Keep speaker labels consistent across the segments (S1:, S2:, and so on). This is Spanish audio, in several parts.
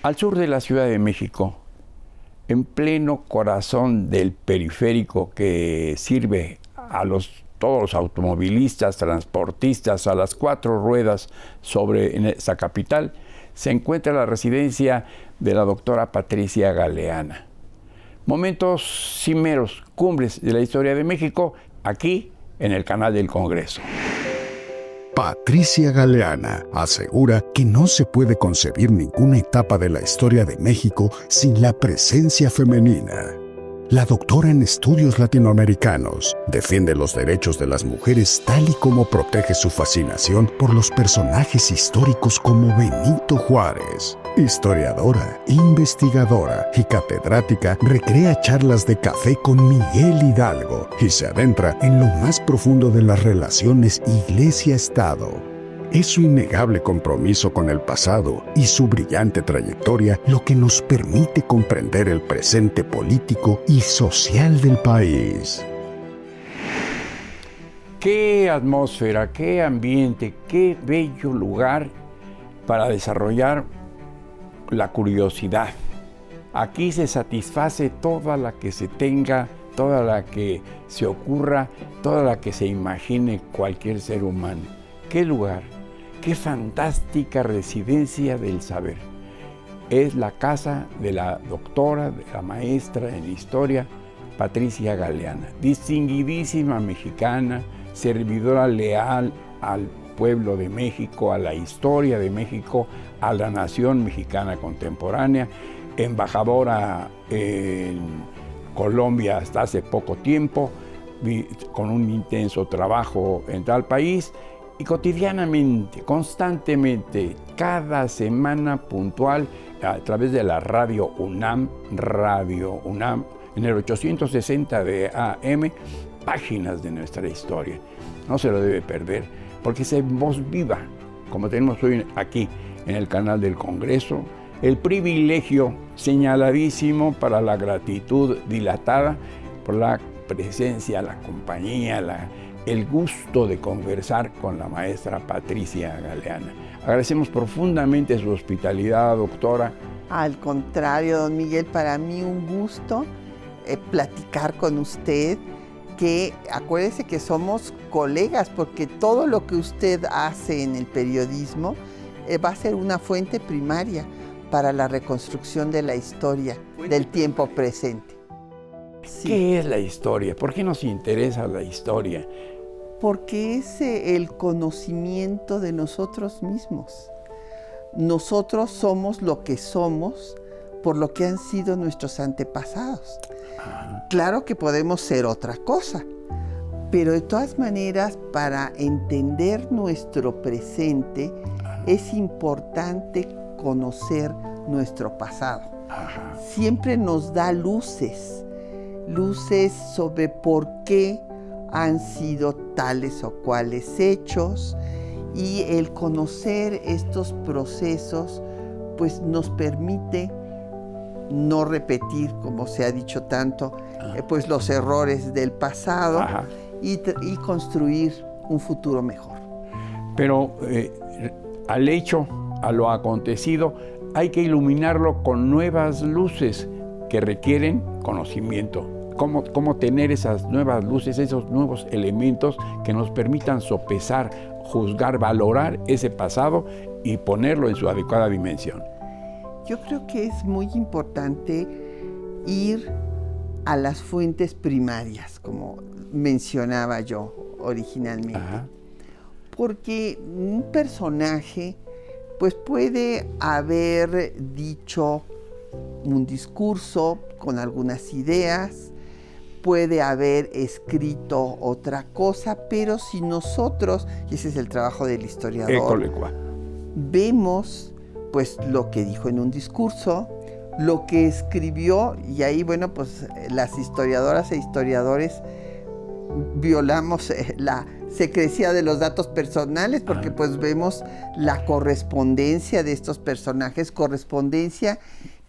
S1: Al sur de la Ciudad de México, en pleno corazón del periférico que sirve a todos los automovilistas, transportistas, a las cuatro ruedas en esa capital, se encuentra la residencia de la doctora Patricia Galeana. Momentos cimeros, cumbres de la historia de México, aquí en el canal del Congreso.
S2: Patricia Galeana asegura que no se puede concebir ninguna etapa de la historia de México sin la presencia femenina. La doctora en estudios latinoamericanos defiende los derechos de las mujeres tal y como protege su fascinación por los personajes históricos como Benito Juárez. Historiadora, investigadora y catedrática, recrea charlas de café con Miguel Hidalgo y se adentra en lo más profundo de las relaciones Iglesia-Estado. Es su innegable compromiso con el pasado y su brillante trayectoria lo que nos permite comprender el presente político y social del país.
S1: Qué atmósfera, qué ambiente, qué bello lugar para desarrollar la curiosidad. Aquí se satisface toda la que se tenga, toda la que se ocurra, toda la que se imagine cualquier ser humano. ¡Qué lugar! ¡Qué fantástica residencia del saber! Es la casa de la doctora, de la maestra en historia, Patricia Galeana, distinguidísima mexicana, servidora leal al pueblo de México, a la historia de México, a la nación mexicana contemporánea, embajadora en Colombia hasta hace poco tiempo, con un intenso trabajo en tal país, y cotidianamente, constantemente, cada semana puntual, a través de la Radio UNAM, en el 860 de AM, páginas de nuestra historia. No se lo debe perder, porque es en voz viva, como tenemos hoy aquí en el canal del Congreso, el privilegio señaladísimo para la gratitud dilatada por la presencia, la compañía, el gusto de conversar con la maestra Patricia Galeana. Agradecemos profundamente su hospitalidad, doctora.
S3: Al contrario, don Miguel, para mí un gusto platicar con usted, que acuérdese que somos colegas, porque todo lo que usted hace en el periodismo va a ser una fuente primaria para la reconstrucción de la historia del tiempo presente.
S1: Sí. ¿Qué es la historia? ¿Por qué nos interesa la historia?
S3: Porque es el conocimiento de nosotros mismos. Nosotros somos lo que somos por lo que han sido nuestros antepasados. Claro que podemos ser otra cosa, pero de todas maneras, para entender nuestro presente, es importante conocer nuestro pasado. Siempre nos da luces sobre por qué han sido tales o cuales hechos, y el conocer estos procesos pues nos permite no repetir, como se ha dicho tanto, pues los errores del pasado y construir un futuro mejor.
S1: Pero al hecho, a lo acontecido, hay que iluminarlo con nuevas luces que requieren conocimiento. Cómo tener esas nuevas luces, esos nuevos elementos que nos permitan sopesar, juzgar, valorar ese pasado y ponerlo en su adecuada dimensión.
S3: Yo creo que es muy importante ir a las fuentes primarias, como mencionaba yo originalmente. Porque un personaje pues puede haber dicho un discurso con algunas ideas, puede haber escrito otra cosa, pero si nosotros, y ese es el trabajo del historiador, vemos pues lo que dijo en un discurso, lo que escribió, y ahí bueno, pues las historiadoras e historiadores violamos la secrecía de los datos personales, porque pues vemos la correspondencia de estos personajes, correspondencia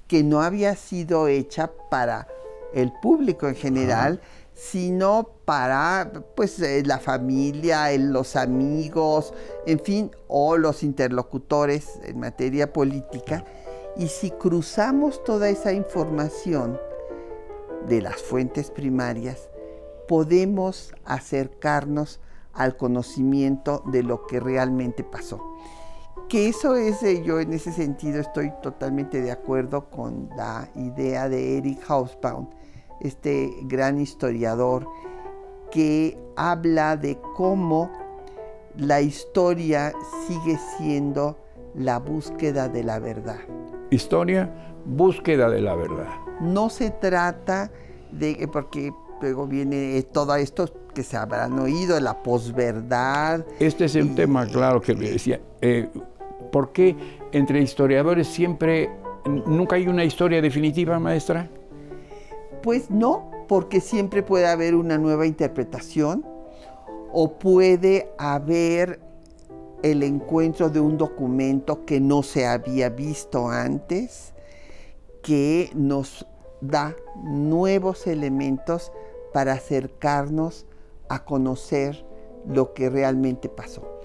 S3: que no había sido hecha para el público en general, sino para pues la familia, los amigos, en fin, o los interlocutores en materia política. Y si cruzamos toda esa información de las fuentes primarias, podemos acercarnos al conocimiento de lo que realmente pasó. Que eso es, yo en ese sentido estoy totalmente de acuerdo con la idea de Eric Hobsbawm, este gran historiador que habla de cómo la historia sigue siendo la búsqueda de la verdad.
S1: Historia, búsqueda de la verdad.
S3: No se trata de, porque luego viene todo esto que se habrán oído, la posverdad.
S1: Este es un tema, claro, que le decía. ¿Por qué entre historiadores nunca hay una historia definitiva, maestra?
S3: Pues no, porque siempre puede haber una nueva interpretación o puede haber el encuentro de un documento que no se había visto antes, que nos da nuevos elementos para acercarnos a conocer lo que realmente pasó.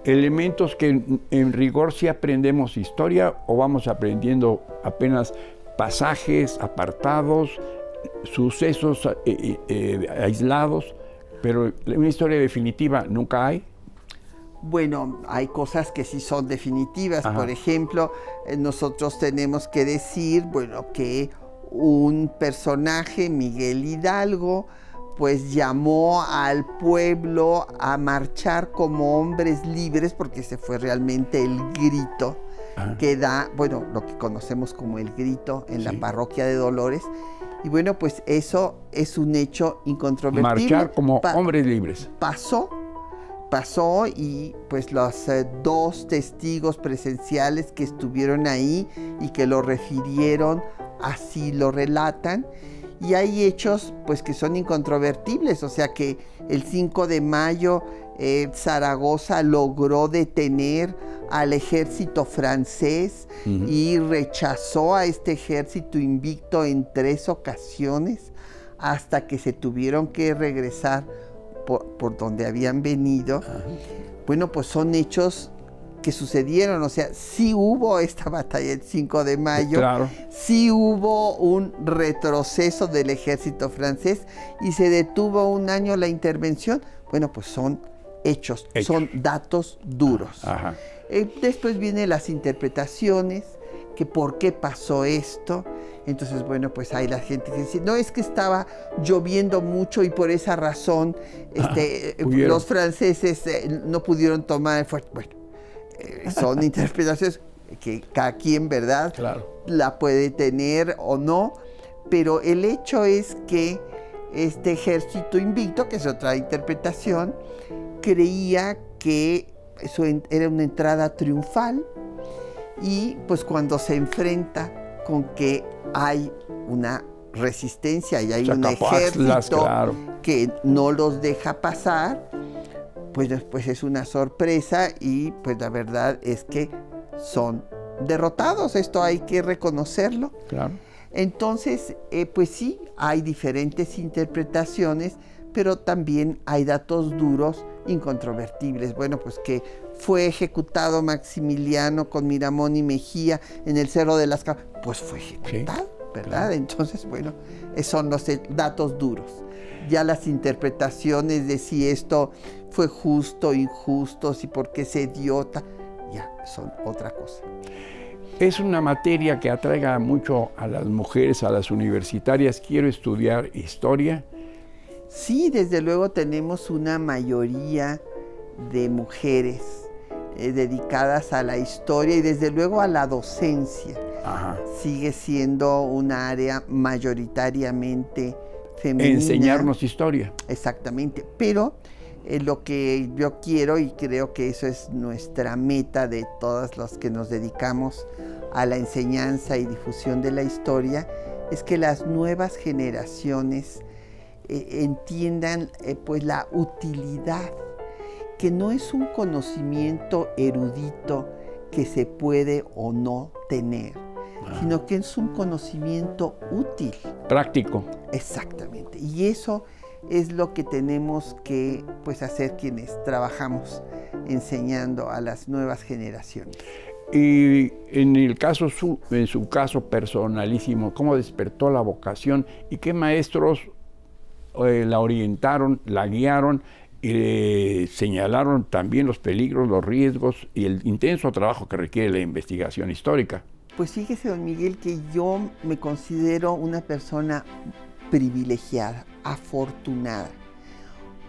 S1: Elementos que en rigor sí aprendemos historia o vamos aprendiendo apenas pasajes, apartados, sucesos aislados, pero una historia definitiva nunca hay.
S3: Bueno, hay cosas que sí son definitivas. Ajá. Por ejemplo, nosotros tenemos que decir, bueno, que un personaje, Miguel Hidalgo, pues llamó al pueblo a marchar como hombres libres, porque ese fue realmente el grito que da, bueno, lo que conocemos como el grito en la parroquia de Dolores. Y bueno, pues eso es un hecho incontrovertible.
S1: Marchar como hombres libres.
S3: Pasó y pues los dos testigos presenciales que estuvieron ahí y que lo refirieron, así lo relatan. Y hay hechos pues que son incontrovertibles, o sea que el 5 de mayo Zaragoza logró detener al ejército francés y rechazó a este ejército invicto en 3 ocasiones hasta que se tuvieron que regresar por donde habían venido. Bueno, pues son hechos que sucedieron, o sea, sí hubo esta batalla el 5 de mayo,
S1: claro.
S3: Sí hubo un retroceso del ejército francés y se detuvo un año la intervención. Bueno, pues son hechos. Son datos duros. Después vienen las interpretaciones, que por qué pasó esto. Entonces, bueno, pues hay la gente que dice, no, es que estaba lloviendo mucho y por esa razón los franceses no pudieron tomar el fuerte. Bueno, son interpretaciones que cada quien, ¿verdad?
S1: Claro.
S3: La puede tener o no, pero el hecho es que este ejército invicto, que es otra interpretación, creía que eso era una entrada triunfal y pues cuando se enfrenta con que hay una resistencia y hay un ejército que no los deja pasar, pues es una sorpresa y pues la verdad es que son derrotados, esto hay que reconocerlo.
S1: Claro.
S3: Entonces, pues sí, hay diferentes interpretaciones, pero también hay datos duros, incontrovertibles. Bueno, pues que fue ejecutado Maximiliano con Miramón y Mejía en el Cerro de las Cabras, pues fue ejecutado, ¿verdad? Claro. Entonces, bueno, son los datos duros. Ya las interpretaciones de si esto fue justo, injusto, si por qué se dio, ya son otra cosa.
S1: Es una materia que atraiga mucho a las mujeres, a las universitarias. Quiero estudiar historia.
S3: Sí, desde luego tenemos una mayoría de mujeres dedicadas a la historia y desde luego a la docencia. Sigue siendo un área mayoritariamente femenina.
S1: Enseñarnos historia.
S3: Exactamente, pero lo que yo quiero, y creo que eso es nuestra meta de todas las que nos dedicamos a la enseñanza y difusión de la historia, es que las nuevas generaciones entiendan pues la utilidad, que no es un conocimiento erudito que se puede o no tener, sino que es un conocimiento útil.
S1: Práctico.
S3: Exactamente. Y eso es lo que tenemos que pues hacer quienes trabajamos enseñando a las nuevas generaciones.
S1: Y en su caso personalísimo, ¿cómo despertó la vocación y qué maestros la orientaron, la guiaron y le señalaron también los peligros, los riesgos y el intenso trabajo que requiere la investigación histórica?
S3: Pues fíjese, don Miguel, que yo me considero una persona privilegiada, afortunada,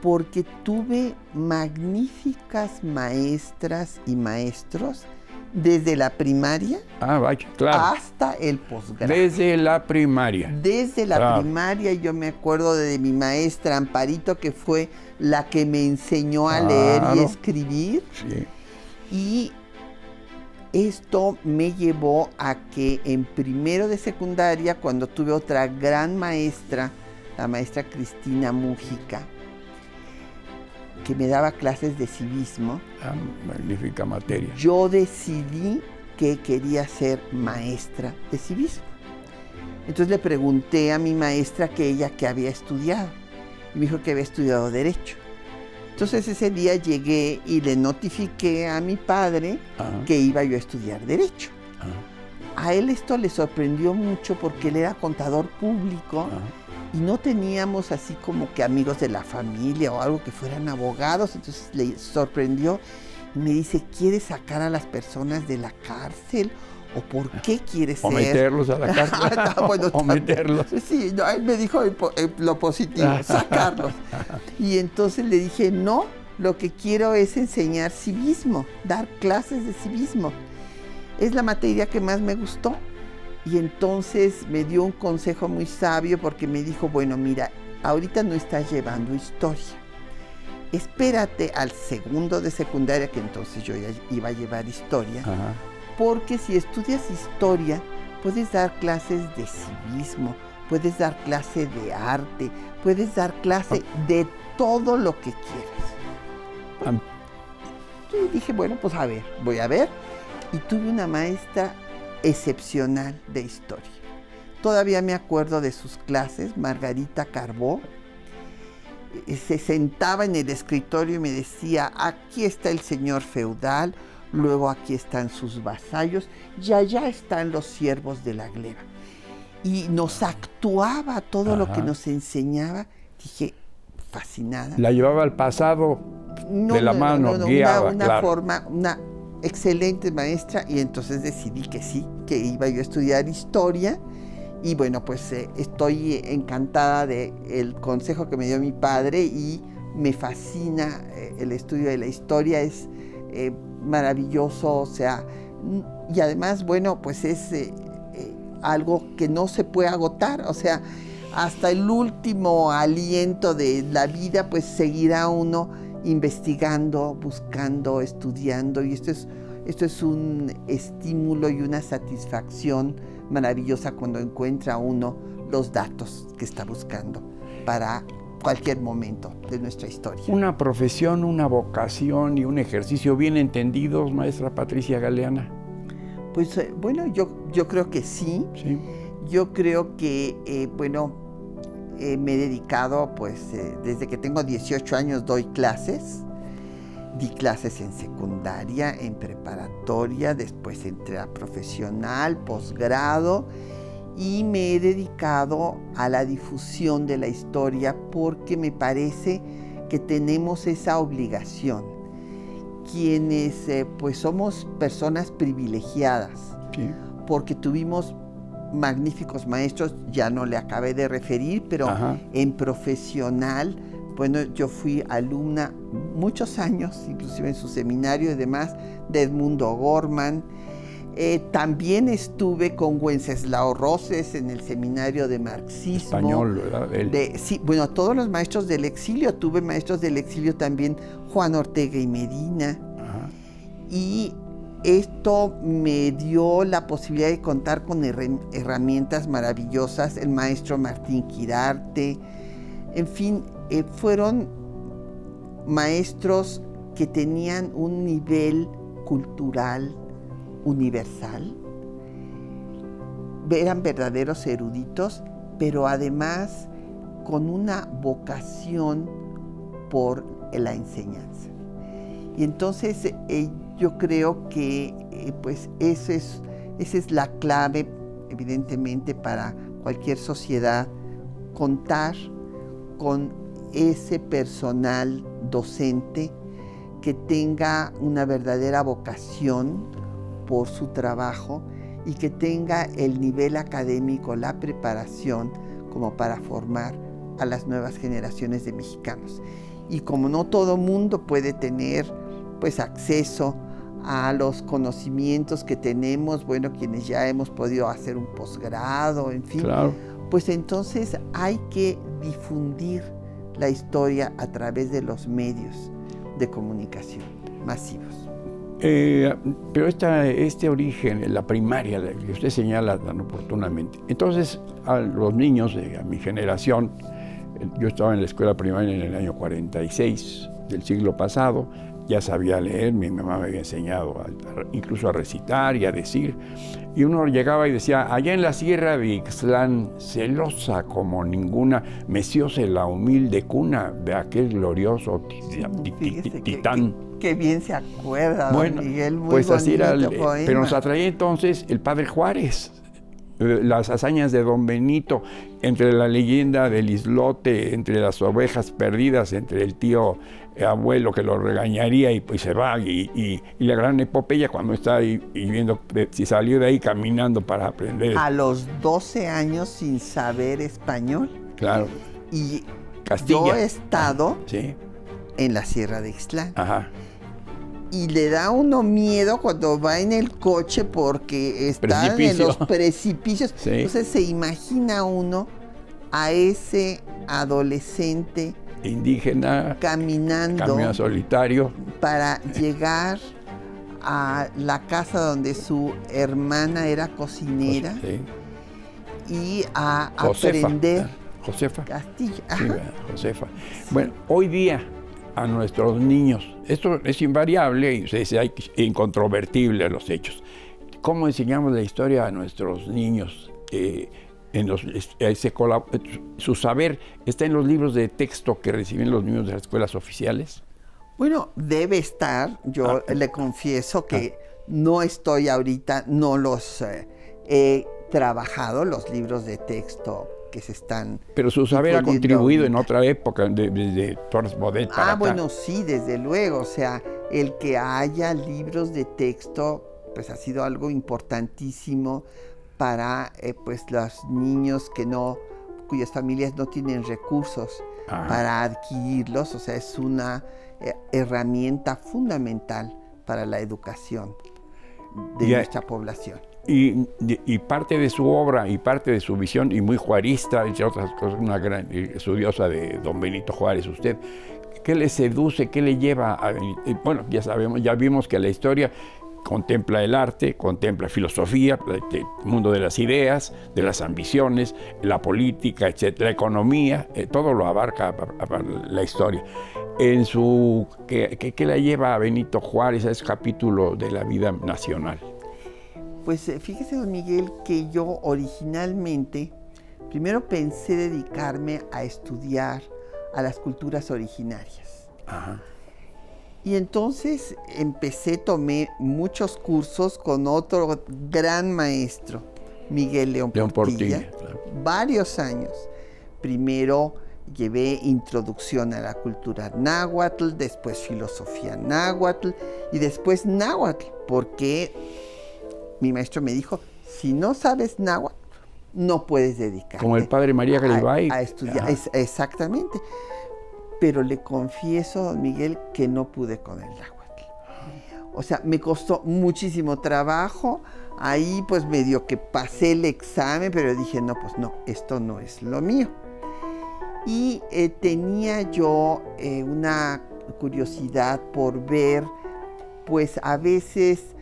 S3: porque tuve magníficas maestras y maestros desde la primaria hasta el posgrado.
S1: Desde la primaria.
S3: Desde la primaria, yo me acuerdo de mi maestra Amparito, que fue la que me enseñó a leer y escribir.
S1: Sí.
S3: Y esto me llevó a que en primero de secundaria, cuando tuve otra gran maestra, la maestra Cristina Mújica, que me daba clases de civismo.
S1: Magnífica materia.
S3: Yo decidí que quería ser maestra de civismo. Entonces le pregunté a mi maestra que había estudiado. Y me dijo que había estudiado Derecho. Entonces ese día llegué y le notifiqué a mi padre que iba yo a estudiar Derecho. A él esto le sorprendió mucho porque él era contador público y no teníamos así como que amigos de la familia o algo que fueran abogados. Entonces le sorprendió y me dice, ¿quieres sacar a las personas de la cárcel? ¿O por qué quieres ser?
S1: O meterlos a la cárcel.
S3: Bueno,
S1: o meterlos.
S3: Sí, no, él me dijo lo positivo, sacarlos. Y entonces le dije, no, lo que quiero es enseñar civismo, dar clases de civismo. Es la materia que más me gustó. Y entonces me dio un consejo muy sabio porque me dijo, bueno, mira, ahorita no estás llevando historia. Espérate al segundo de secundaria, que entonces yo ya iba a llevar historia. Porque si estudias historia, puedes dar clases de civismo, puedes dar clase de arte, puedes dar clase de todo lo que quieras. Y dije, bueno, pues a ver, voy a ver. Y tuve una maestra excepcional de historia. Todavía me acuerdo de sus clases, Margarita Carbó. Se sentaba en el escritorio y me decía, aquí está el señor feudal, luego aquí están sus vasallos y allá están los siervos de la gleba. Y nos actuaba todo lo que nos enseñaba. Dije, fascinada.
S1: La llevaba al pasado de la mano, guiaba.
S3: Una excelente maestra, y entonces decidí que sí, que iba yo a estudiar historia. Y bueno, pues estoy encantada del consejo que me dio mi padre y me fascina el estudio de la historia. Es maravilloso, o sea, y además, bueno, pues es algo que no se puede agotar, o sea, hasta el último aliento de la vida, pues seguirá uno investigando, buscando, estudiando, y esto es un estímulo y una satisfacción maravillosa cuando encuentra uno los datos que está buscando para cualquier momento de nuestra historia.
S1: Una profesión, una vocación y un ejercicio bien entendidos, maestra Patricia Galeana.
S3: Pues bueno, yo creo que sí.
S1: Sí.
S3: Yo creo que, me he dedicado, pues desde que tengo 18 años doy clases. Di clases en secundaria, en preparatoria, después entré a profesional, posgrado, y me he dedicado a la difusión de la historia porque me parece que tenemos esa obligación. Quienes pues somos personas privilegiadas,
S1: Sí.
S3: porque tuvimos magníficos maestros, ya no le acabé de referir, pero en profesional, bueno, yo fui alumna muchos años, inclusive en su seminario y demás, de Edmundo Gorman. También estuve con Wenceslao Roses en el seminario de marxismo.
S1: Español, ¿verdad?
S3: Sí, bueno, todos los maestros del exilio, tuve maestros del exilio también, Juan Ortega y Medina. Y esto me dio la posibilidad de contar con herramientas maravillosas, el maestro Martín Quirarte, en fin, fueron maestros que tenían un nivel cultural universal, eran verdaderos eruditos, pero además con una vocación por la enseñanza. Y entonces yo creo que pues esa es la clave, evidentemente, para cualquier sociedad, contar con ese personal docente que tenga una verdadera vocación por su trabajo y que tenga el nivel académico, la preparación como para formar a las nuevas generaciones de mexicanos. Y como no todo mundo puede tener pues acceso a los conocimientos que tenemos, bueno, quienes ya hemos podido hacer un posgrado, en fin,
S1: claro,
S3: pues entonces hay que difundir la historia a través de los medios de comunicación masivos.
S1: Pero este origen, la primaria, que usted señala tan oportunamente, entonces a los niños a mi generación, yo estaba en la escuela primaria en el año 46 del siglo pasado, ya sabía leer, mi mamá me había enseñado incluso a recitar y a decir, y uno llegaba y decía, allá en la sierra de Ixtlán, celosa como ninguna, mecióse la humilde cuna de aquel glorioso titán.
S3: Qué bien se acuerda,
S1: bueno,
S3: don Miguel, muy
S1: pues así era,
S3: poema.
S1: pero nos atraía entonces el padre Juárez, las hazañas de don Benito, entre la leyenda del islote, entre las ovejas perdidas, entre el tío abuelo que lo regañaría y pues se va, y la gran epopeya cuando está ahí y viendo si salió de ahí caminando para aprender.
S3: A los 12 años sin saber español.
S1: Claro.
S3: Y
S1: Castilla.
S3: yo he estado
S1: sí.
S3: en la Sierra de Ixtlán.
S1: Ajá.
S3: Y le da uno miedo cuando va en el coche porque están en los precipicios.
S1: Sí.
S3: Entonces se imagina uno a ese adolescente
S1: indígena
S3: caminando
S1: solitario
S3: para llegar a la casa donde su hermana era cocinera, sí, y a aprender
S1: Josefa.
S3: Castilla.
S1: Sí, Josefa. Bueno, hoy día a nuestros niños, esto es invariable y es incontrovertible los hechos. ¿Cómo enseñamos la historia a nuestros niños? Su saber está en los libros de texto que reciben los niños de las escuelas oficiales.
S3: Bueno, debe estar. Yo le confieso que no estoy ahorita, no los he trabajado, los libros de texto que se están...
S1: Pero su saber ha contribuido en otra época, desde Torres Bodet para acá.
S3: Bueno, sí, desde luego. O sea, el que haya libros de texto, pues ha sido algo importantísimo para pues los niños cuyas familias no tienen recursos para adquirirlos. O sea, es una herramienta fundamental para la educación de nuestra población.
S1: Y parte de su obra y parte de su visión, y muy juarista, entre otras cosas, una gran estudiosa de don Benito Juárez, usted, ¿qué le seduce, qué le lleva a Benito? Bueno, ya vimos que la historia contempla el arte, contempla filosofía, el mundo de las ideas, de las ambiciones, la política, etc., la economía, todo lo abarca la historia. ¿Qué la lleva a Benito Juárez a ese capítulo de la vida nacional?
S3: Pues fíjese, don Miguel, que yo originalmente, primero pensé dedicarme a estudiar a las culturas originarias.
S1: Ajá.
S3: Y entonces tomé muchos cursos con otro gran maestro, Miguel León Portilla,
S1: claro.
S3: Varios años. Primero llevé introducción a la cultura náhuatl, después filosofía náhuatl y después náhuatl, porque mi maestro me dijo, si no sabes náhuatl, no puedes dedicarte.
S1: Como el padre María Garibay.
S3: A estudiar, exactamente. Pero le confieso, don Miguel, que no pude con el náhuatl. O sea, me costó muchísimo trabajo. Ahí pues medio que pasé el examen, pero dije, no, pues no, esto no es lo mío. Y tenía yo una curiosidad por ver, pues a veces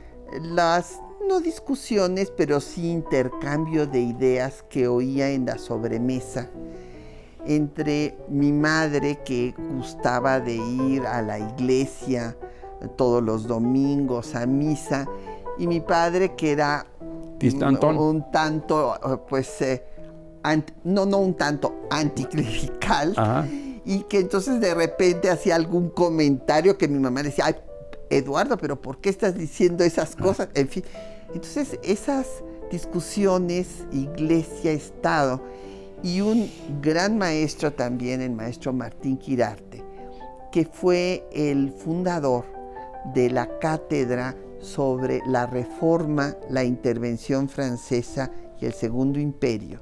S3: no discusiones, pero sí intercambio de ideas que oía en la sobremesa entre mi madre, que gustaba de ir a la iglesia todos los domingos a misa, y mi padre, que era un tanto, pues, no un tanto anticlerical.
S1: Ajá.
S3: Y que entonces de repente hacía algún comentario que mi mamá decía, ay, Eduardo, pero ¿por qué estás diciendo esas cosas? En fin, entonces esas discusiones, Iglesia, Estado, y un gran maestro también, el maestro Martín Quirarte, que fue el fundador de la cátedra sobre la Reforma, la Intervención Francesa y el Segundo Imperio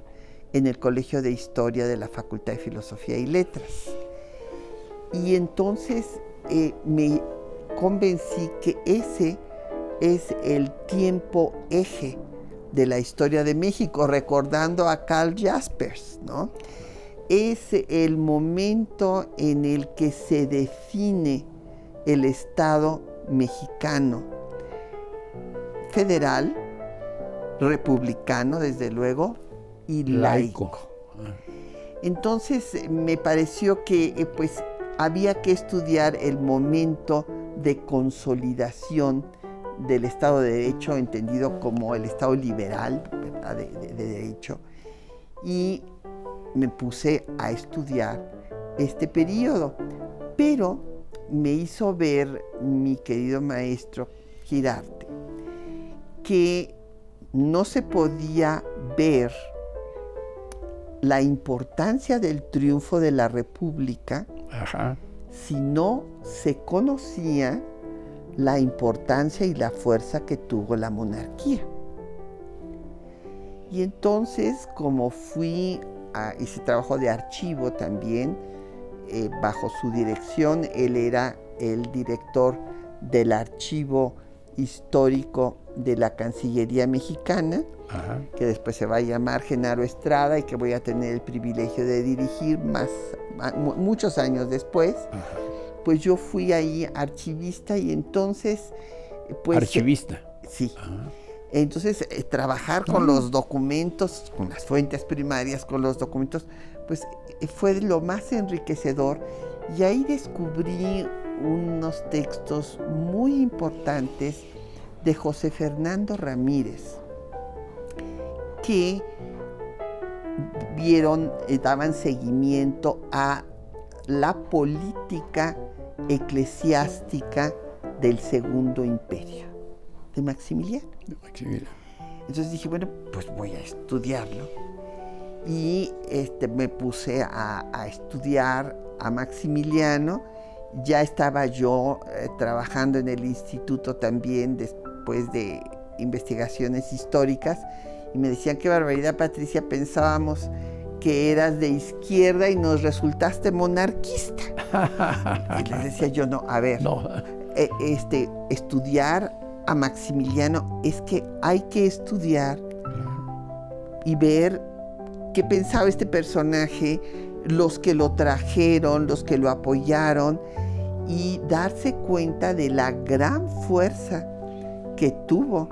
S3: en el Colegio de Historia de la Facultad de Filosofía y Letras. Y entonces me convencí que ese es el tiempo eje de la historia de México, recordando a Karl Jaspers, ¿no? Es el momento en el que se define el Estado mexicano, federal, republicano, desde luego, y laico. Entonces me pareció que pues había que estudiar el momento de consolidación del Estado de Derecho, entendido como el Estado liberal, ¿verdad? De derecho, y me puse a estudiar este periodo, pero me hizo ver mi querido maestro Quirarte que no se podía ver la importancia del triunfo de la República si no se conocía la importancia y la fuerza que tuvo la monarquía. Y entonces, como hice trabajo de archivo también, bajo su dirección, él era el director del archivo histórico de la Cancillería Mexicana, que después se va a llamar Genaro Estrada y que voy a tener el privilegio de dirigir muchos años después. Pues yo fui ahí archivista y entonces... pues,
S1: ¿archivista?
S3: Sí. Entonces, trabajar con los documentos, con las fuentes primarias, con los documentos, pues fue lo más enriquecedor. Y ahí descubrí unos textos muy importantes de José Fernando Ramírez, que daban seguimiento a la política eclesiástica del Segundo Imperio, de Maximiliano. Entonces dije, bueno, pues voy a estudiarlo. Y me puse a estudiar a Maximiliano. Ya estaba yo trabajando en el instituto también después de investigaciones históricas, y me decían, qué barbaridad, Patricia, pensábamos que eras de izquierda y nos resultaste monarquista. Y les decía yo, no, a ver, estudiar a Maximiliano es que hay que estudiar y ver qué pensaba este personaje, los que lo trajeron, los que lo apoyaron, y darse cuenta de la gran fuerza que tuvo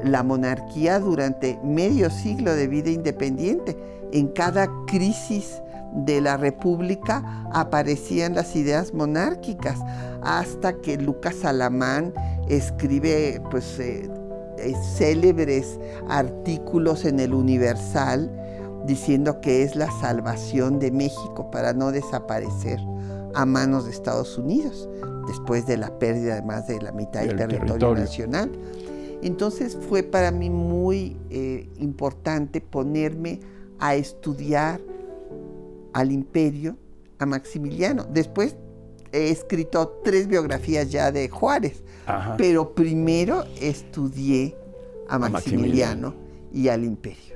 S3: la monarquía durante medio siglo de vida independiente. En cada crisis de la República aparecían las ideas monárquicas, hasta que Lucas Alamán escribe célebres artículos en el Universal diciendo que es la salvación de México para no desaparecer a manos de Estados Unidos, después de la pérdida de más de la mitad del territorio nacional. Entonces fue para mí muy importante ponerme a estudiar al imperio, a Maximiliano. Después he escrito 3 biografías ya de Juárez, pero primero estudié a Maximiliano y al imperio.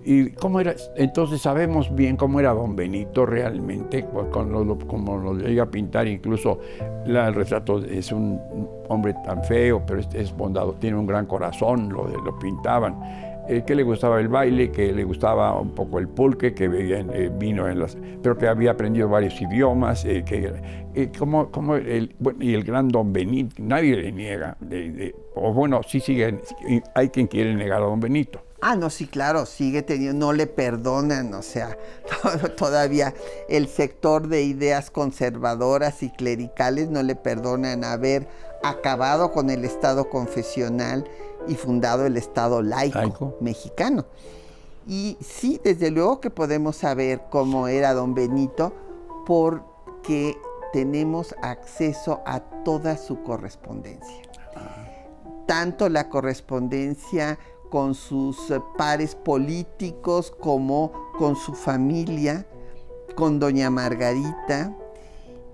S1: ¿Y cómo era? Entonces sabemos bien cómo era don Benito realmente, pues, como lo llega a pintar. Incluso el retrato es un hombre tan feo, pero es bondadoso, tiene un gran corazón, lo pintaban. Que le gustaba el baile, que le gustaba un poco el pulque, que pero que había aprendido varios idiomas, y el gran don Benito, nadie le niega, hay quien quiere negar a don Benito.
S3: No, sí, claro, sigue teniendo, no le perdonan, o sea, todavía el sector de ideas conservadoras y clericales no le perdonan haber acabado con el Estado confesional y fundado el Estado laico mexicano. Y sí, desde luego que podemos saber cómo era don Benito, porque tenemos acceso a toda su correspondencia. Tanto la correspondencia con sus pares políticos como con su familia, con doña Margarita,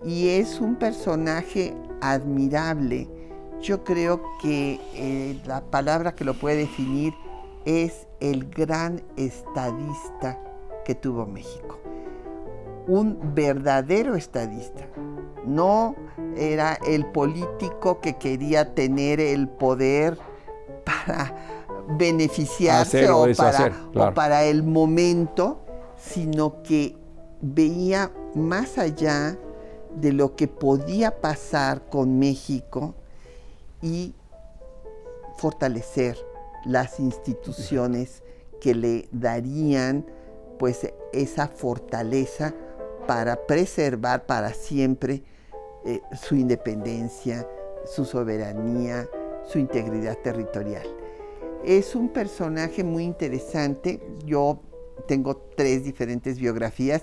S3: y es un personaje admirable. Yo creo que la palabra que lo puede definir es el gran estadista que tuvo México. Un verdadero estadista. No era el político que quería tener el poder para beneficiarse o para el momento, sino que veía más allá de lo que podía pasar con México y fortalecer las instituciones que le darían pues esa fortaleza para preservar para siempre su independencia, su soberanía, su integridad territorial. Es un personaje muy interesante. Yo tengo 3 diferentes biografías.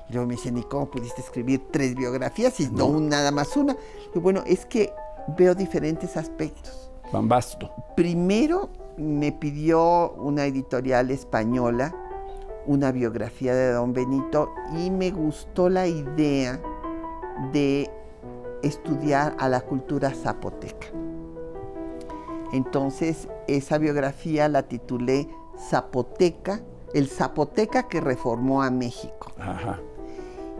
S3: Y luego me dicen, ¿y cómo pudiste escribir 3 biografías y no nada más una? Y bueno, es que veo diferentes aspectos.
S1: Van vasto.
S3: Primero, me pidió una editorial española una biografía de don Benito y me gustó la idea de estudiar a la cultura zapoteca. Entonces, esa biografía la titulé Zapoteca, el zapoteca que reformó a México.
S1: Ajá.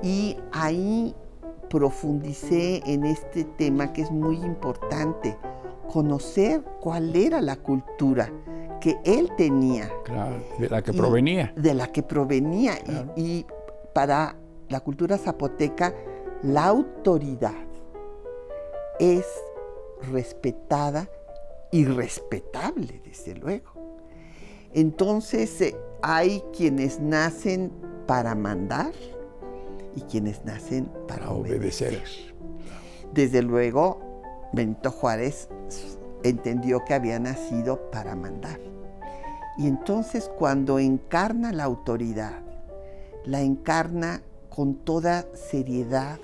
S3: Y ahí profundicé en este tema que es muy importante, conocer cuál era la cultura que él tenía.
S1: Claro, de la que provenía.
S3: De la que provenía.
S1: Claro.
S3: Y para la cultura zapoteca, la autoridad es respetada y respetable, desde luego. Entonces, hay quienes nacen para mandar y quienes nacen para obedecer. Desde luego, Benito Juárez entendió que había nacido para mandar. Y entonces, cuando encarna la autoridad, la encarna con toda seriedad,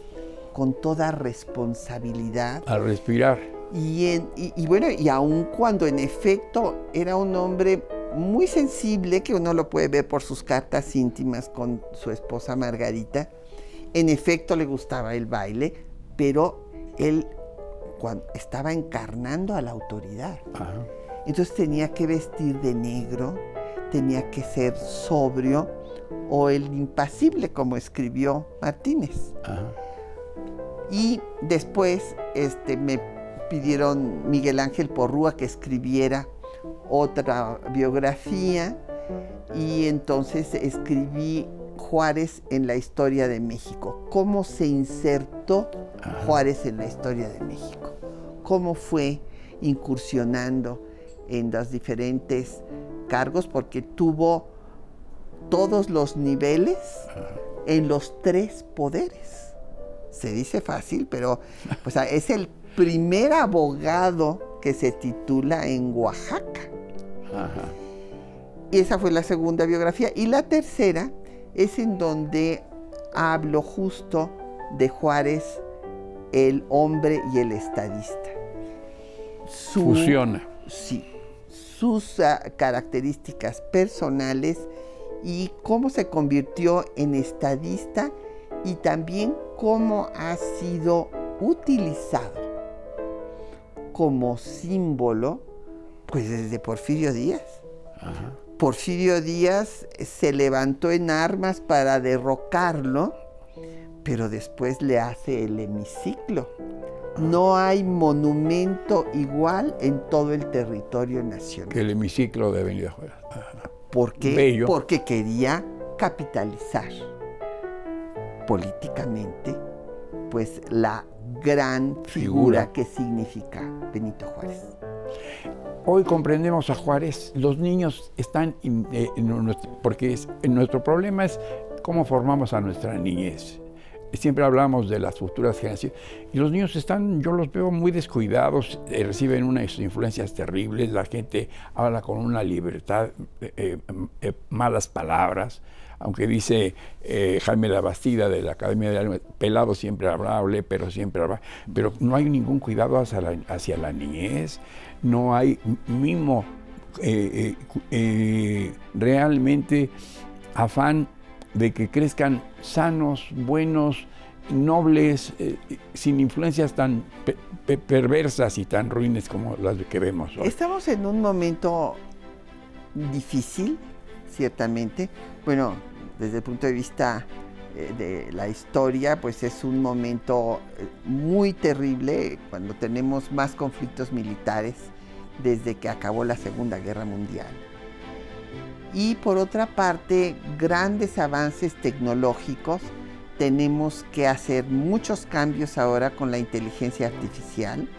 S3: con toda responsabilidad.
S1: Al respirar.
S3: Y bueno, y aun cuando en efecto era un hombre muy sensible, que uno lo puede ver por sus cartas íntimas con su esposa Margarita, en efecto le gustaba el baile, pero él estaba encarnando a la autoridad.
S1: Ajá.
S3: Entonces tenía que vestir de negro, tenía que ser sobrio o el impasible, como escribió Martínez.
S1: Ajá.
S3: Y después me pidieron Miguel Ángel Porrúa que escribiera otra biografía y entonces escribí Juárez en la historia de México. ¿Cómo se insertó Juárez en la historia de México? ¿Cómo fue incursionando en los diferentes cargos? Porque tuvo todos los niveles en los 3 poderes. Se dice fácil, pero pues, es el primer abogado que se titula en Oaxaca.
S1: Ajá.
S3: Y esa fue la segunda biografía. Y la tercera es en donde hablo justo de Juárez, el hombre y el estadista.
S1: Fusiona.
S3: Sí, sus características personales y cómo se convirtió en estadista y también cómo ha sido utilizado como símbolo, pues desde Porfirio Díaz.
S1: Ajá.
S3: Porfirio Díaz se levantó en armas para derrocarlo, pero después le hace el hemiciclo. No hay monumento igual en todo el territorio nacional.
S1: Que el hemiciclo de Avenida Juárez.
S3: ¿Por qué?
S1: Bello.
S3: Porque quería capitalizar políticamente pues la gran figura que significa Benito Juárez.
S1: Hoy comprendemos a Juárez. Los niños están porque nuestro problema es cómo formamos a nuestra niñez. siempre hablamos de las futuras generaciones, y los niños yo los veo muy descuidados, reciben unas influencias terribles, la gente habla con una libertad, malas palabras, aunque dice Jaime Labastida de la Academia de la pelado siempre hablable, pero no hay ningún cuidado hacia la niñez, no hay mimo, realmente afán de que crezcan sanos, buenos, nobles, sin influencias tan perversas y tan ruines como las que vemos hoy.
S3: Estamos en un momento difícil, ciertamente. Bueno, desde el punto de vista de la historia, pues es un momento muy terrible cuando tenemos más conflictos militares desde que acabó la Segunda Guerra Mundial. Y por otra parte, grandes avances tecnológicos. Tenemos que hacer muchos cambios ahora con la inteligencia artificial,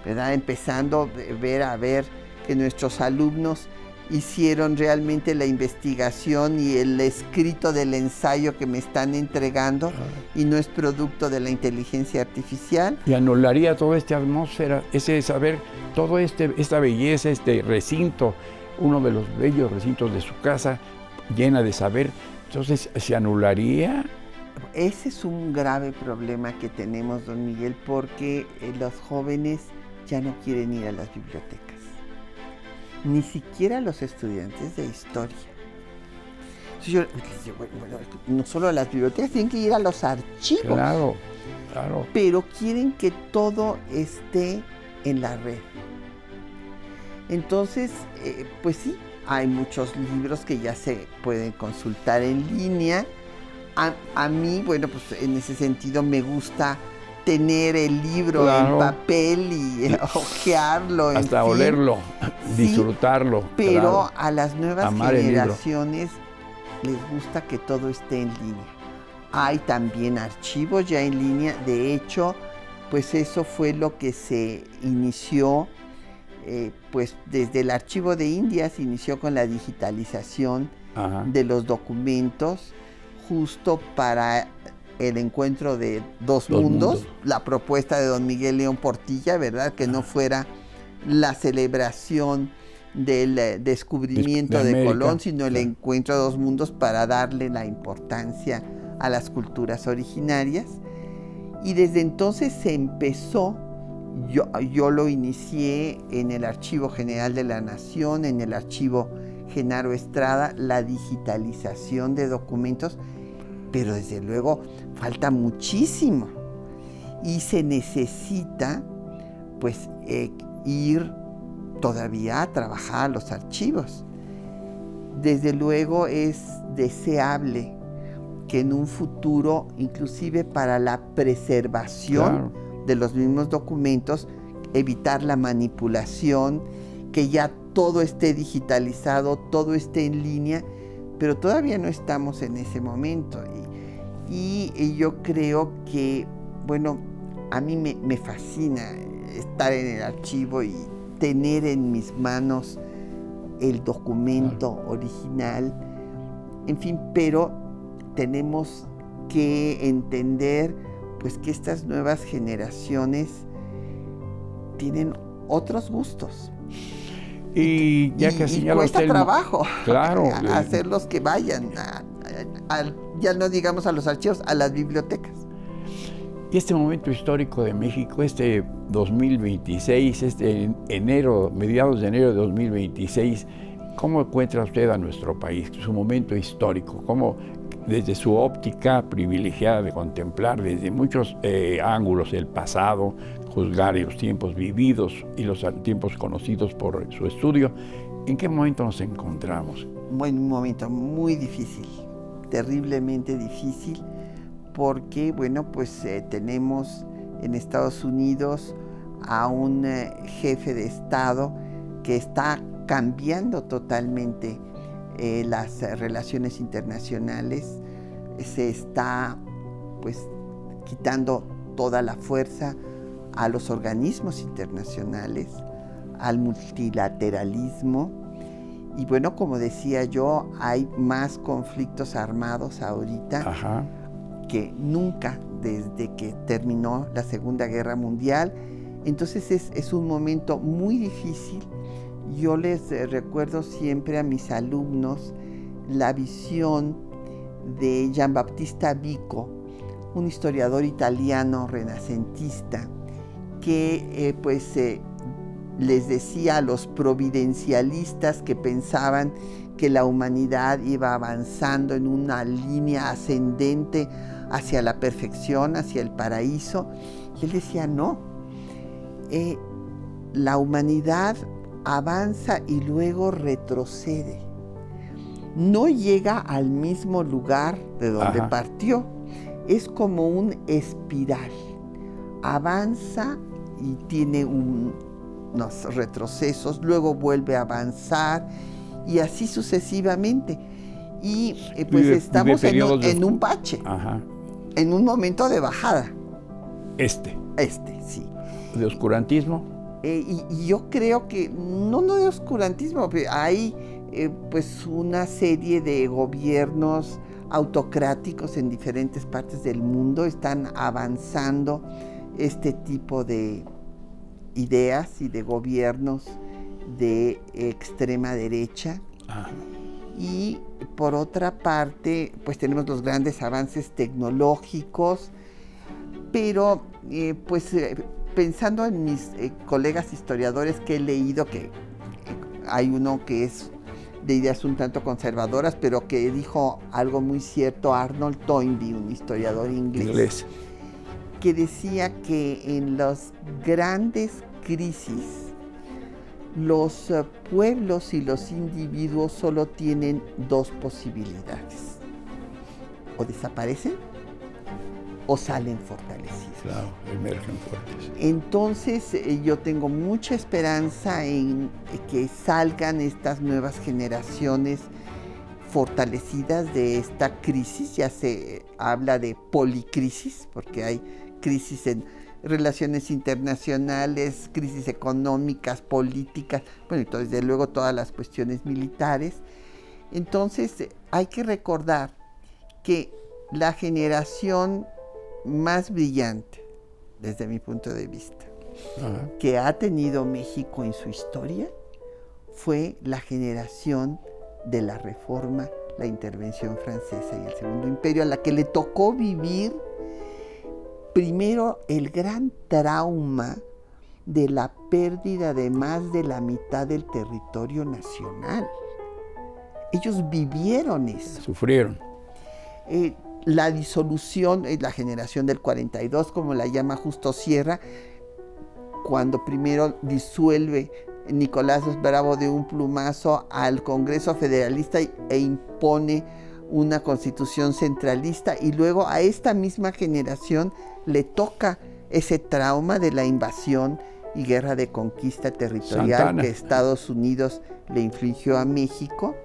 S3: ¿verdad? Empezando a ver que nuestros alumnos hicieron realmente la investigación y el escrito del ensayo que me están entregando y no es producto de la inteligencia artificial.
S1: Y anularía toda esta atmósfera, ese saber, toda esta belleza, este recinto, uno de los bellos recintos de su casa, llena de saber, entonces se anularía.
S3: Ese es un grave problema que tenemos, don Miguel, porque los jóvenes ya no quieren ir a las bibliotecas, ni siquiera los estudiantes de historia. Entonces yo bueno, no solo a las bibliotecas, tienen que ir a los archivos.
S1: Claro.
S3: Pero quieren que todo esté en la red. Entonces, pues sí, hay muchos libros que ya se pueden consultar en línea. A mí, bueno, pues en ese sentido me gusta tener el libro en papel y hojearlo.
S1: Hasta olerlo, disfrutarlo.
S3: Sí, pero a las nuevas generaciones les gusta que todo esté en línea. Hay también archivos ya en línea. De hecho, pues eso fue lo que se inició, pues desde el Archivo de Indias inició con la digitalización de los documentos, justo para el encuentro de dos mundos, la propuesta de don Miguel León Portilla, ¿verdad? Que no fuera la celebración del descubrimiento de Colón, sino el encuentro de dos mundos para darle la importancia a las culturas originarias. Y desde entonces se empezó, yo lo inicié en el Archivo General de la Nación, en el Archivo Genaro Estrada, la digitalización de documentos, pero desde luego falta muchísimo y se necesita pues ir todavía a trabajar a los archivos. Desde luego es deseable que en un futuro, inclusive para la preservación de los mismos documentos, evitar la manipulación, que ya todo esté digitalizado, todo esté en línea, pero todavía no estamos en ese momento. Y yo creo que, bueno, a mí me fascina estar en el archivo y tener en mis manos el documento original, en fin, pero tenemos que entender pues que estas nuevas generaciones tienen otros gustos.
S1: Y ya que señala
S3: cuesta
S1: usted
S3: trabajo
S1: hacerlos
S3: que vayan ya no digamos a los archivos, a las bibliotecas.
S1: Y este momento histórico de México, este 2026, mediados de enero de 2026, ¿cómo encuentra usted a nuestro país, su momento histórico? ¿Cómo, desde su óptica privilegiada de contemplar desde muchos ángulos el pasado, juzgar los tiempos vividos y los tiempos conocidos por su estudio, en qué momento nos encontramos?
S3: Un momento muy difícil, terriblemente difícil, porque, bueno, pues tenemos en Estados Unidos a un jefe de Estado que está cambiando totalmente las relaciones internacionales, se está, pues, quitando toda la fuerza a los organismos internacionales, al multilateralismo. Y bueno, como decía yo, hay más conflictos armados ahorita que nunca desde que terminó la Segunda Guerra Mundial. Entonces es un momento muy difícil. Yo les recuerdo siempre a mis alumnos la visión de Giambattista Vico, un historiador italiano renacentista, que les decía a los providencialistas que pensaban que la humanidad iba avanzando en una línea ascendente hacia la perfección, hacia el paraíso. Y él decía, no, la humanidad avanza y luego retrocede. No llega al mismo lugar de donde partió. Es como un espiral. Avanza y tiene unos retrocesos, luego vuelve a avanzar y así sucesivamente. Y estamos en un bache, en un momento de bajada. Sí.
S1: ¿De oscurantismo?
S3: Y yo creo que no de oscurantismo, pero hay una serie de gobiernos autocráticos en diferentes partes del mundo, están avanzando este tipo de ideas y de gobiernos de extrema derecha. Y por otra parte, pues tenemos los grandes avances tecnológicos, pero pensando en mis colegas historiadores que he leído, que hay uno que es de ideas un tanto conservadoras, pero que dijo algo muy cierto, Arnold Toynbee, un historiador inglés, que decía que en las grandes crisis los pueblos y los individuos solo tienen dos posibilidades: o desaparecen o salen fortalecidos.
S1: Claro, emergen fuertes.
S3: Entonces yo tengo mucha esperanza en que salgan estas nuevas generaciones fortalecidas de esta crisis. Ya se habla de policrisis, porque hay crisis en relaciones internacionales, crisis económicas, políticas, y desde luego todas las cuestiones militares. Entonces hay que recordar que la generación más brillante, desde mi punto de vista, que ha tenido México en su historia, fue la generación de la Reforma, la intervención francesa y el Segundo Imperio, a la que le tocó vivir primero el gran trauma de la pérdida de más de la mitad del territorio nacional. Ellos vivieron eso.
S1: Sufrieron.
S3: La disolución, la generación del 42, como la llama Justo Sierra, cuando primero disuelve Nicolás Bravo de un plumazo al Congreso Federalista e impone una constitución centralista, y luego a esta misma generación le toca ese trauma de la invasión y guerra de conquista territorial
S1: Santana,
S3: que Estados Unidos le infligió a México.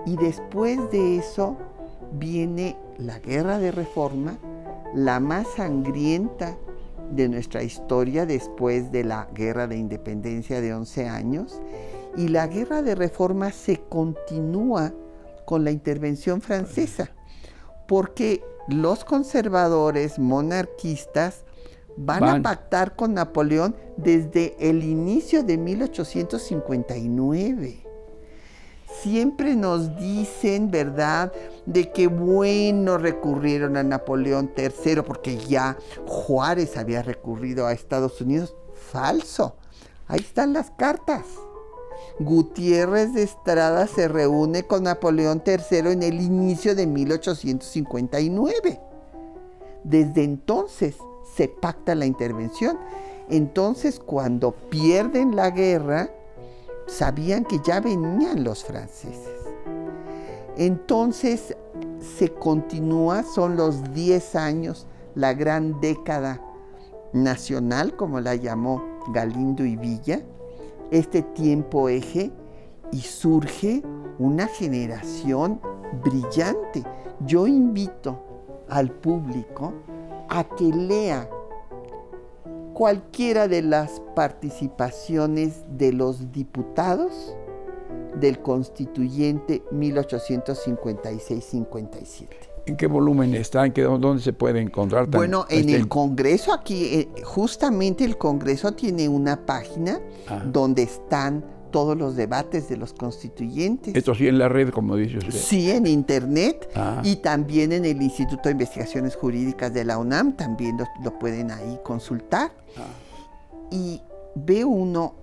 S3: Y después de eso viene la Guerra de Reforma, la más sangrienta de nuestra historia después de la Guerra de Independencia de 11 años. Y la Guerra de Reforma se continúa con la intervención francesa, porque los conservadores monarquistas van a pactar con Napoleón desde el inicio de 1859. Siempre nos dicen, ¿verdad?, de que recurrieron a Napoleón III porque ya Juárez había recurrido a Estados Unidos. Falso. Ahí están las cartas. Gutiérrez de Estrada se reúne con Napoleón III en el inicio de 1859. Desde entonces se pacta la intervención. Entonces, cuando pierden la guerra, sabían que ya venían los franceses. Entonces se continúa, son los 10 años, la gran década nacional, como la llamó Galindo y Villa, este tiempo eje, y surge una generación brillante. Yo invito al público a que lea cualquiera de las participaciones de los diputados, del Constituyente 1856-57.
S1: ¿En qué volumen está? ¿Dónde se puede encontrar?
S3: Bueno, en el Congreso, aquí, justamente el Congreso tiene una página donde están todos los debates de los constituyentes.
S1: Esto sí en la red, como dice usted.
S3: Sí, en internet y también en el Instituto de Investigaciones Jurídicas de la UNAM, también lo pueden ahí consultar. Y ve uno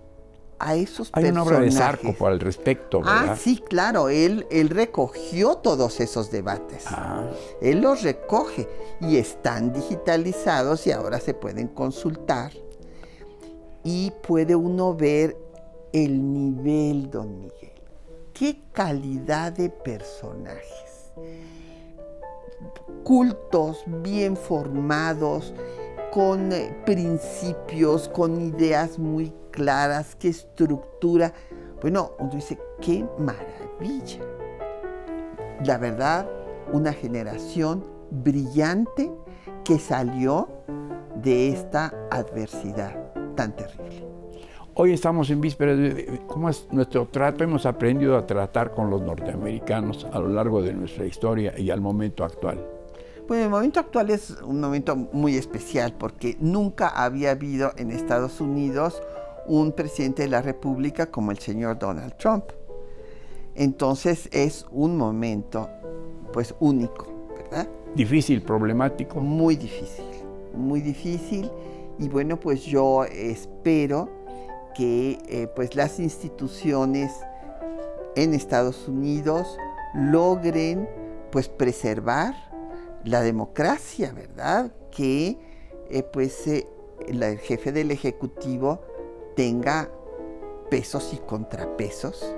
S3: a esos personajes.
S1: Hay una obra de Zarco al respecto, ¿verdad?
S3: Sí, claro, él recogió todos esos debates. Él los recoge y están digitalizados y ahora se pueden consultar. Y puede uno ver el nivel, don Miguel. Qué calidad de personajes. Cultos, bien formados, con principios, con ideas muy claras, qué estructura. Bueno, uno dice, qué maravilla. La verdad, una generación brillante que salió de esta adversidad tan terrible.
S1: Hoy estamos en vísperas de cómo es nuestro trato. Hemos aprendido a tratar con los norteamericanos a lo largo de nuestra historia y al momento actual.
S3: Bueno, el momento actual es un momento muy especial porque nunca había habido en Estados Unidos un presidente de la República como el señor Donald Trump. Entonces es un momento pues único, ¿verdad?
S1: Difícil, problemático.
S3: Muy difícil, muy difícil. Y bueno, pues yo espero que pues las instituciones en Estados Unidos logren pues preservar la democracia, ¿verdad? Que el jefe del Ejecutivo tenga pesos y contrapesos,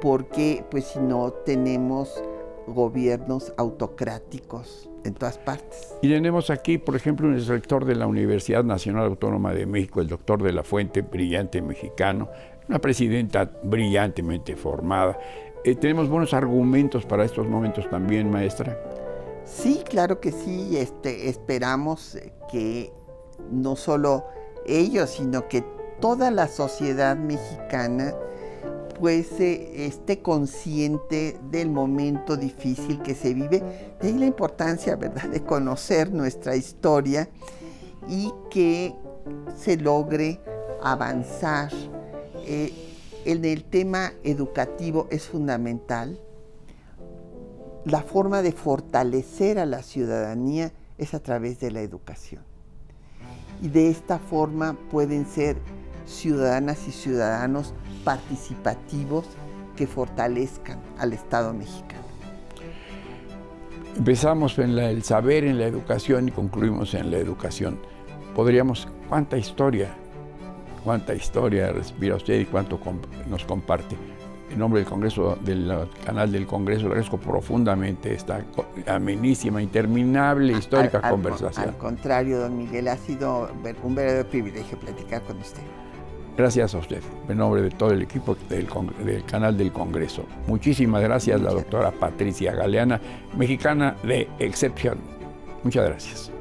S3: porque pues si no tenemos gobiernos autocráticos en todas partes.
S1: Y tenemos aquí, por ejemplo, el rector de la Universidad Nacional Autónoma de México, el doctor de la Fuente, brillante mexicano, una presidenta brillantemente formada. ¿Tenemos buenos argumentos para estos momentos también, maestra?
S3: Sí, claro que sí. Esperamos que no solo ellos, sino que toda la sociedad mexicana pues esté consciente del momento difícil que se vive. De ahí la importancia, ¿verdad?, de conocer nuestra historia y que se logre avanzar. En el tema educativo es fundamental. La forma de fortalecer a la ciudadanía es a través de la educación. Y de esta forma pueden ser ciudadanas y ciudadanos participativos que fortalezcan al Estado mexicano.
S1: Empezamos en el saber, en la educación y concluimos en la educación. ¿Cuánta historia respira usted y cuánto nos comparte? En nombre del Congreso, del canal del Congreso, le agradezco profundamente esta amenísima, interminable, histórica conversación.
S3: Al contrario, don Miguel, ha sido un verdadero privilegio platicar con usted.
S1: Gracias a usted, en nombre de todo el equipo del canal del Congreso. Muchísimas gracias, la doctora Patricia Galeana, mexicana de excepción. Muchas gracias.